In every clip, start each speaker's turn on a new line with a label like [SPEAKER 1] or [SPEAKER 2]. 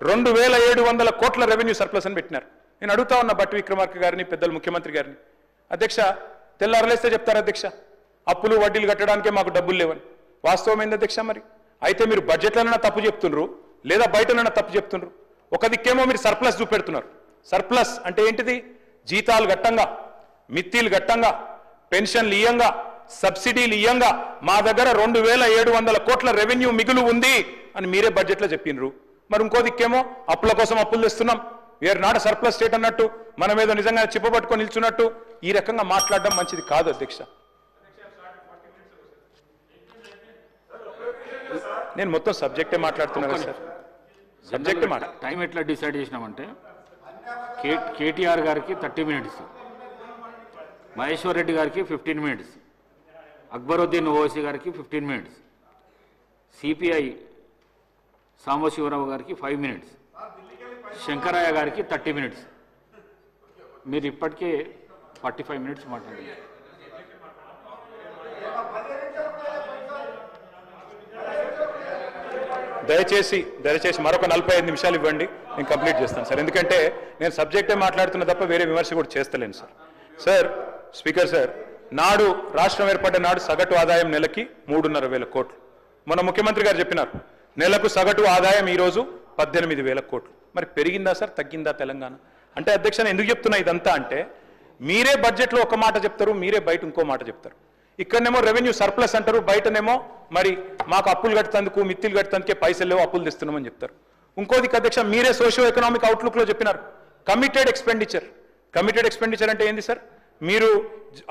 [SPEAKER 1] 2700 కోట్ల revenue surplus అని పెట్టినారు. నేను అడుగుతా ఉన్న బట్టి విక్రమార్క గారిని, పెద్దలు ముఖ్యమంత్రి గారిని, అధ్యక్ష తెల్లారలేస్తే చెప్తారు అధ్యక్ష అప్పులు వడ్డీలు కట్టడానికే మాకు డబ్బులు లేవని. వాస్తవం ఏంది అధ్యక్ష? మరి అయితే మీరు బడ్జెట్లనైనా తప్పు చెప్తున్నారు లేదా బయటనైనా తప్పు చెప్తున్నారు. ఒక దిక్కేమో మీరు సర్ప్లస్ చూపెడుతున్నారు. సర్ప్లస్ అంటే ఏంటిది? జీతాలు గట్టంగా, మిత్తిలు గట్టంగా, పెన్షన్లు ఇయ్యంగా, సబ్సిడీలు ఇయ్యంగా మా దగ్గర 2700 కోట్ల రెవెన్యూ మిగులు ఉంది అని మీరే బడ్జెట్లో చెప్పినరు. మరి ఇంకో దిక్కేమో అప్పుల కోసం అప్పులు తెస్తున్నాం, వీఆర్ నాట్ సర్ప్లస్ స్టేట్ అన్నట్టు, మనం ఏదో నిజంగా చిప్పబట్టుకొని నిల్చున్నట్టు ఈ రకంగా మాట్లాడడం మంచిది కాదు అధ్యక్ష. నేను మొత్తం సబ్జెక్టే మాట్లాడుతున్నాను సార్. సబ్జెక్ట్
[SPEAKER 2] టైం ఎట్లా డిసైడ్ చేసినామంటే కేటీఆర్ గారికి 30 మినిట్స్, మహేశ్వర్ రెడ్డి గారికి 15 మినిట్స్, అక్బరుద్దీన్ ఓవైసీ గారికి 15 మినిట్స్, సిపిఐ సాంబశివరావు గారికి 5 మినిట్స్, శంకరయ్య గారికి 30 మినిట్స్. మీరు ఇప్పటికే 45 మినిట్స్ మాట్లాడారు.
[SPEAKER 1] దయచేసి మరొక 45 నిమిషాలు ఇవ్వండి, నేను కంప్లీట్ చేస్తాను సార్. ఎందుకంటే నేను సబ్జెక్టే మాట్లాడుతున్నా తప్ప వేరే విమర్శ కూడా చేస్తలేను సార్. సార్ స్పీకర్ సార్, నాడు రాష్ట్రం ఏర్పడ్డ నాడు సగటు ఆదాయం నెలకి 3,500 కోట్లు. మన ముఖ్యమంత్రి గారు చెప్పినారు నెలకు సగటు ఆదాయం ఈరోజు 18,000 కోట్లు. మరి పెరిగిందా సార్, తగ్గిందా తెలంగాణ? అంటే అధ్యక్ష ఎందుకు చెప్తున్నా ఇదంతా అంటే, మీరే బడ్జెట్లో ఒక మాట చెప్తారు, మీరే బయట ఇంకో మాట చెప్తారు. ఇక్కడనేమో రెవెన్యూ సర్ప్లస్ అంటారు, బయటనేమో మరి మాకు అప్పులు కట్టేందుకు మిత్తిలు కట్టేందుకే పైసలు లేవు, అప్పులు తెస్తున్నామని చెప్తారు. ఇంకోది అధ్యక్ష మీరే సోషియో ఎకనామిక్ అవుట్లుక్లో చెప్పినారు కమిటెడ్ ఎక్స్పెండిచర్. కమిటెడ్ ఎక్స్పెండిచర్ అంటే ఏంది సార్? మీరు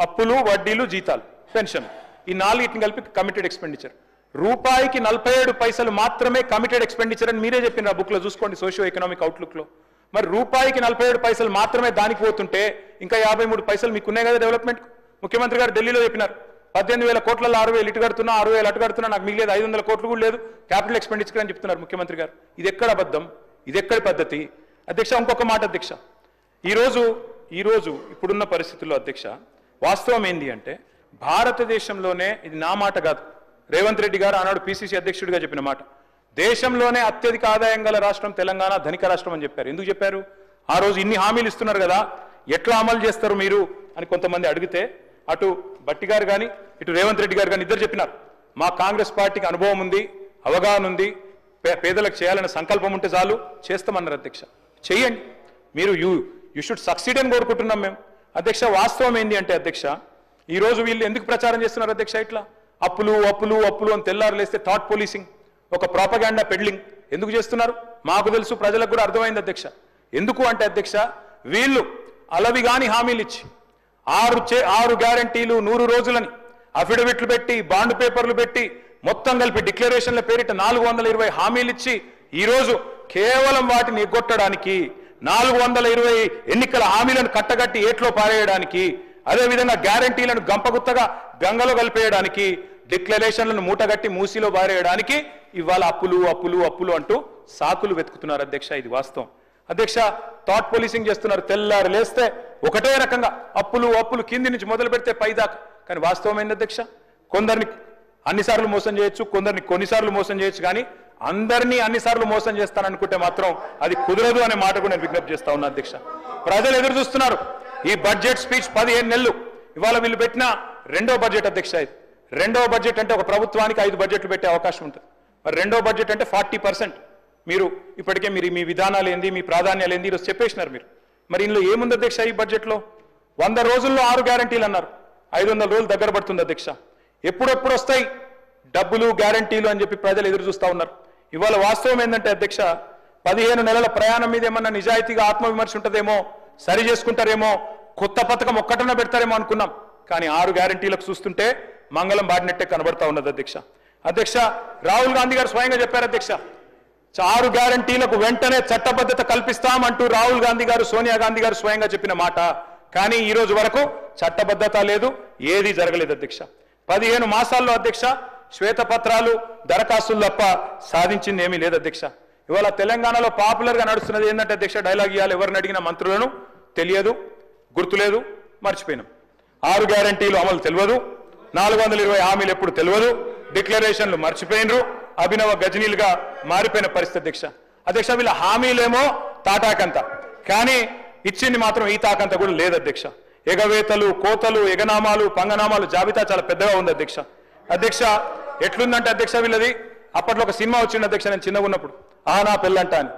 [SPEAKER 1] అప్పులు, వడ్డీలు, జీతాలు, పెన్షన్ ఈ 4 కలిపి కమిటెడ్ ఎక్స్పెండిచర్. రూపాయికి 47 పైసలు మాత్రమే కమిటెడ్ ఎక్స్పెండిచర్ అని మీరే చెప్పినారు. ఆ బుక్లో చూసుకోండి, సోషియో ఎకనామిక్ అవుట్లుక్లో. మరి రూపాయికి 47 పైసలు మాత్రమే దానికి పోతుంటే ఇంకా 53 పైసలు మీకున్నాయి కదా డెవలప్మెంట్. ముఖ్యమంత్రి గారు ఢిల్లీలో చెప్పినారు 18,000 కోట్లలో 6,000 ఇటు కడుతున్నా, 6,000 అటు కడుతున్నా, నాకు మిగిలేదు 500 కోట్లు కూడా లేదు క్యాపిటల్ ఎక్స్పెండిచర్ అని చెప్తున్నారు ముఖ్యమంత్రి గారు. ఇది ఎక్కడ అబద్ధం, ఇది ఎక్కడి పద్ధతి అధ్యక్ష? ఇంకొక మాట అధ్యక్ష, ఈరోజు ఇప్పుడున్న పరిస్థితుల్లో అధ్యక్ష వాస్తవం ఏంటి అంటే, భారతదేశంలోనే, ఇది నా మాట కాదు, రేవంత్ రెడ్డి గారు ఆనాడు పిసిసి అధ్యక్షుడిగా చెప్పిన మాట, దేశంలోనే అత్యధిక ఆదాయం గల రాష్ట్రం తెలంగాణ, ధనిక రాష్ట్రం అని చెప్పారు. ఎందుకు చెప్పారు? ఆ రోజు ఇన్ని హామీలు ఇస్తున్నారు కదా, ఎట్లా అమలు చేస్తారు మీరు అని కొంతమంది అడిగితే, అటు బట్టి గారు కానీ ఇటు రేవంత్ రెడ్డి గారు కానీ ఇద్దరు చెప్పినారు, మా కాంగ్రెస్ పార్టీకి అనుభవం ఉంది, అవగాహన ఉంది, పేదలకు చేయాలనే సంకల్పం ఉంటే చాలు చేస్తామన్నారు అధ్యక్ష. చెయ్యండి మీరు, యూ షుడ్ సక్సీడ్ అని కోరుకుంటున్నాం మేము అధ్యక్ష. వాస్తవం ఏంటి అంటే అధ్యక్ష, ఈరోజు వీళ్ళు ఎందుకు ప్రచారం చేస్తున్నారు అధ్యక్ష? ఇట్లా అప్పులు అప్పులు అప్పులు అని తెల్లారులేస్తే థాట్ పోలీసింగ్, ఒక ప్రాపగాండా పెడ్లింగ్ ఎందుకు చేస్తున్నారు? మాకు తెలుసు, ప్రజలకు కూడా అర్థమైంది అధ్యక్ష. ఎందుకు అంటే అధ్యక్ష, వీళ్ళు అలవిగాని హామీలు ఇచ్చి 6 గ్యారంటీలు 100 రోజులని అఫిడవిట్లు పెట్టి, బాండ్ పేపర్లు పెట్టి, మొత్తం కలిపి డిక్లరేషన్ల పేరిట 420 హామీలు ఇచ్చి ఈరోజు కేవలం వాటిని ఎగ్గొట్టడానికి, 420 ఎన్నికల హామీలను కట్టగట్టి ఏట్లో పారేయడానికి, అదేవిధంగా గ్యారంటీలను గంపగుత్తగా గంగలో కలిపేయడానికి, డిక్లరేషన్లను మూటగట్టి మూసిలో పారేయడానికి ఇవాళ అప్పులు అప్పులు అప్పులు అంటూ సాకులు వెతుకుతున్నారు అధ్యక్ష. ఇది వాస్తవం అధ్యక్ష. థాట్ పోలీసింగ్ చేస్తున్నారు, తెల్లారు లేస్తే ఒకటే రకంగా అప్పులు అప్పులు, కింది నుంచి మొదలు పెడితే పైదాకా. కానీ వాస్తవం ఏంటి అధ్యక్ష? కొందరిని అన్నిసార్లు మోసం చేయొచ్చు, కొందరిని కొన్నిసార్లు మోసం చేయొచ్చు, కానీ అందరినీ అన్నిసార్లు మోసం చేస్తాననుకుంటే మాత్రం అది కుదరదు అనే మాట కూడా నేను విజ్ఞప్తి చేస్తా ఉన్నా అధ్యక్ష. ప్రజలు ఎదురు చూస్తున్నారు. ఈ బడ్జెట్ స్పీచ్ 15 నెలలు, ఇవాళ వీళ్ళు పెట్టిన రెండో బడ్జెట్ అధ్యక్ష. ఇది రెండవ బడ్జెట్ అంటే ఒక ప్రభుత్వానికి 5 బడ్జెట్లు పెట్టే అవకాశం ఉంటుంది. మరి రెండో బడ్జెట్ అంటే 40%. మీరు ఇప్పటికే మీ విధానాలు ఏంది, మీ ప్రాధాన్యాలు ఏంది ఈరోజు చెప్పేసినారు మీరు. మరి ఇందులో ఏముంది అధ్యక్ష? ఈ బడ్జెట్లో 100 రోజుల్లో 6 గ్యారంటీలు అన్నారు, 500 రోజులు దగ్గర పడుతుంది అధ్యక్ష. ఎప్పుడెప్పుడు వస్తాయి డబ్బులు, గ్యారంటీలు అని చెప్పి ప్రజలు ఎదురు చూస్తూ ఉన్నారు. ఇవాళ వాస్తవం ఏంటంటే అధ్యక్ష, 15 నెలల ప్రయాణం మీద ఏమన్నా నిజాయితీగా ఆత్మవిమర్శ ఉంటుందేమో, సరి చేసుకుంటారేమో, కొత్త పథకం ఒక్కటన్నా పెడతారేమో అనుకున్నాం. కానీ 6 గ్యారంటీలకు చూస్తుంటే మంగళం బాడినట్టే కనబడతా ఉన్నది అధ్యక్ష. రాహుల్ గాంధీ గారు స్వయంగా చెప్పారు అధ్యక్ష, 6 గ్యారంటీలకు వెంటనే చట్టబద్ధత కల్పిస్తామంటూ రాహుల్ గాంధీ గారు, సోనియా గాంధీ గారు స్వయంగా చెప్పిన మాట. కానీ ఈ రోజు వరకు చట్టబద్ధత లేదు, ఏది జరగలేదు అధ్యక్ష. 15 మాసాల్లో అధ్యక్ష శ్వేతపత్రాలు, దరఖాస్తులు తప్ప సాధించింది ఏమీ లేదు అధ్యక్ష. ఇవాళ తెలంగాణలో పాపులర్గా నడుస్తున్నది ఏంటంటే అధ్యక్ష, డైలాగ్ ఇవ్వాలి, ఎవరిని అడిగిన మంత్రులను తెలియదు, గుర్తులేదు, మర్చిపోయినాం. 6 గ్యారంటీలు అమలు తెలియదు, 420 హామీలు ఎప్పుడు తెలియదు, డిక్లరేషన్లు మర్చిపోయినరు, అభినవ గజనీలుగా మారిపోయిన పరిస్థితి అధ్యక్ష. అధ్యక్ష వీళ్ళ హామీలేమో తాటాకంత, కానీ ఇచ్చింది మాత్రం ఈ తాకంత కూడా లేదు అధ్యక్ష. ఎగవేతలు, కోతలు, ఎగనామాలు, పంగనామాలు జాబితా చాలా పెద్దగా ఉంది అధ్యక్ష. అధ్యక్ష ఎట్లుందంటే అధ్యక్ష వీళ్ళది, అప్పట్లో ఒక సినిమా వచ్చింది అధ్యక్ష, నేను చిన్నగా ఉన్నప్పుడు, నా పెళ్ళంట అని.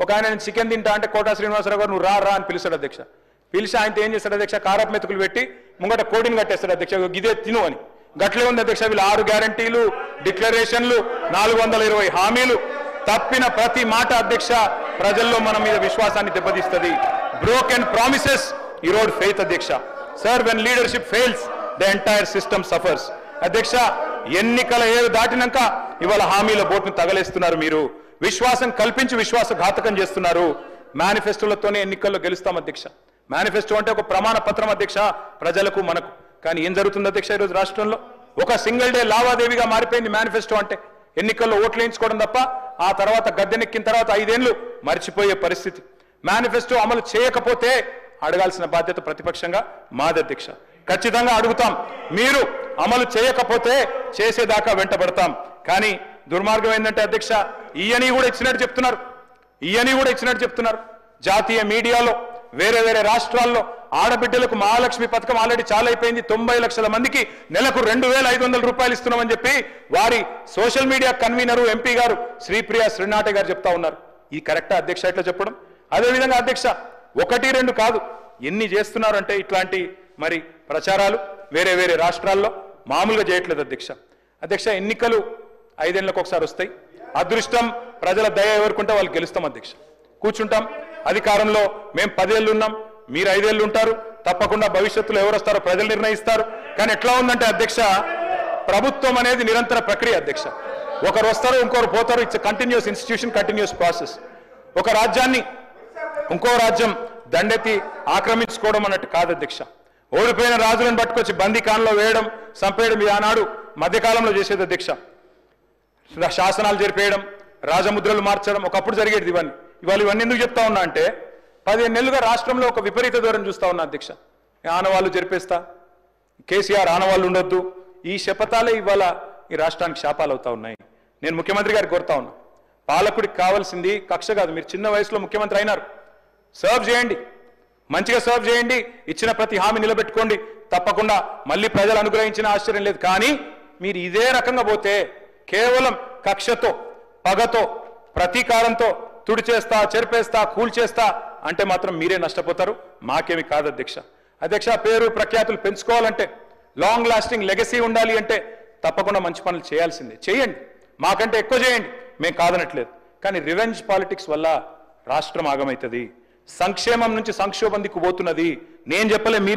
[SPEAKER 1] ఒక ఆయన నేను చికెన్ తింటా అంటే కోటా శ్రీనివాసరావు గారు నువ్వు రా అని పిలుస్తాడు అధ్యక్ష. పిలిచి ఆయనతో ఏం చేస్తాడు అధ్యక్ష, కారపు మెతుకులు పెట్టి ముంగట కోడిని కట్టేస్తాడు అధ్యక్ష, ఇదే తిను అని. గట్లే ఉంది అధ్యక్ష వీళ్ళు 6 గ్యారంటీలు, డిక్లరేషన్లు, 420 హామీలు. తప్పిన ప్రతి మాట అధ్యక్ష ప్రజల్లో మన మీద విశ్వాసాన్ని దెబ్బతీస్తుంది. బ్రోకెన్ ప్రామిసెస్ ఈరోడ్ ఫెయిత్ అధ్యక్ష. Sir when leadership fails the entire system suffers. అధ్యక్ష ఎన్నికల ఏడు దాటినాక ఇవాళ హామీల బోట్ను తగలేస్తున్నారు మీరు, విశ్వాసం కల్పించి విశ్వాసఘాతకం చేస్తున్నారు. మేనిఫెస్టోలతోనే ఎన్నికల్లో గెలుస్తాం అధ్యక్ష. మేనిఫెస్టో అంటే ఒక ప్రమాణ పత్రం అధ్యక్ష ప్రజలకు మనకు. కానీ ఏం జరుగుతుంది అధ్యక్ష ఈరోజు రాష్ట్రంలో? ఒక సింగిల్ డే లావాదేవీగా మారిపోయింది మేనిఫెస్టో అంటే. ఎన్నికల్లో ఓట్లు వేయించుకోవడం తప్ప ఆ తర్వాత గద్దెనెక్కిన తర్వాత 5 ఏళ్లు మర్చిపోయే పరిస్థితి. మేనిఫెస్టో అమలు చేయకపోతే అడగాల్సిన బాధ్యత ప్రతిపక్షంగా మాది అధ్యక్ష. ఖచ్చితంగా అడుగుతాం. మీరు అమలు చేయకపోతే చేసేదాకా వెంటబడతాం. కానీ దుర్మార్గం ఏంటంటే అధ్యక్ష ఈయని కూడా ఇచ్చినట్టు చెప్తున్నారు. జాతీయ మీడియాలో వేరే వేరే రాష్ట్రాల్లో ఆడబిడ్డలకు మహాలక్ష్మి పథకం ఆల్రెడీ చాలా అయిపోయింది, 90 లక్షల మందికి నెలకు 2,500 రూపాయలు ఇస్తున్నామని చెప్పి వారి సోషల్ మీడియా కన్వీనరు ఎంపీ గారు శ్రీప్రియ శ్రీనాటే గారు చెప్తా ఉన్నారు. ఈ కరెక్టా అధ్యక్ష ఇట్లా చెప్పడం? అదేవిధంగా అధ్యక్ష 1, 2 కాదు, ఎన్ని చేస్తున్నారు అంటే ఇట్లాంటి మరి ప్రచారాలు వేరే వేరే రాష్ట్రాల్లో మామూలుగా చేయట్లేదు అధ్యక్ష. అధ్యక్ష ఎన్నికలు 5 ఏళ్లకు ఒకసారి వస్తాయి. అదృష్టం ప్రజల దయ ఎవరుకుంటే వాళ్ళు గెలుస్తాం అధ్యక్ష. కూర్చుంటాం అధికారంలో, మేము 10 ఏళ్ళు ఉన్నాం, మీరు 5 ఏళ్ళు ఉంటారు. తప్పకుండా భవిష్యత్తులో ఎవరు వస్తారో ప్రజలు నిర్ణయిస్తారు. కానీ ఎట్లా ఉందంటే అధ్యక్ష ప్రభుత్వం అనేది నిరంతర ప్రక్రియ అధ్యక్ష. ఒకరు వస్తారు, ఇంకొకరు పోతారు. It's continuous institution, continuous process. ఒక రాజ్యాన్ని ఇంకో రాజ్యం దండెత్తి ఆక్రమించుకోవడం అన్నట్టు కాదు అధ్యక్ష. ఓడిపోయిన రాజులను పట్టుకొచ్చి బందీఖాన్లో వేయడం, చంపేయడం ఇది ఆనాడు మధ్యకాలంలో చేసేది అధ్యక్ష. శాసనాలు జరిపేయడం, రాజముద్రలు మార్చడం ఒకప్పుడు జరిగేది. ఇవాళ ఇవన్నీ ఎందుకు చెప్తా ఉన్నా అంటే 15 నెలలుగా రాష్ట్రంలో ఒక విపరీత దూరం చూస్తా ఉన్నా అధ్యక్ష. ఆనవాళ్ళు జరిపేస్తా, కేసీఆర్ ఆనవాళ్ళు ఉండొద్దు, ఈ శపథాలే ఇవాళ ఈ రాష్ట్రానికి శాపాలు అవుతా ఉన్నాయి. నేను ముఖ్యమంత్రి గారికి కోరుతా ఉన్నా, పాలకుడికి కావాల్సింది కక్ష కాదు. మీరు చిన్న వయసులో ముఖ్యమంత్రి అయినారు, సర్వ్ చేయండి, మంచిగా సర్వ్ చేయండి, ఇచ్చిన ప్రతి హామీ నిలబెట్టుకోండి. తప్పకుండా మళ్ళీ ప్రజలు అనుగ్రహించిన ఆశ్చర్యం లేదు. కానీ మీరు ఇదే రకంగా పోతే కేవలం కక్షతో, పగతో, ప్రతీకారంతో తుడిచేస్తా, చెరిపేస్తా, కూల్చేస్తా అంటే మాత్రం మీరే నష్టపోతారు, మాకేమి కాదు అధ్యక్ష. అధ్యక్ష పేరు ప్రఖ్యాతులు పెంచుకోవాలంటే, లాంగ్ లాస్టింగ్ లెగసీ ఉండాలి అంటే తప్పకుండా మంచి పనులు చేయాల్సిందే. చేయండి, మాకంటే ఎక్కువ చేయండి, మేము కాదనట్లేదు. కానీ రివెంజ్ పాలిటిక్స్ వల్ల రాష్ట్రం ఆగమవుతుంది, సంక్షేమం నుంచి సంక్షోభం దిక్కు పోతున్నది. నేను చెప్పలే, మీరే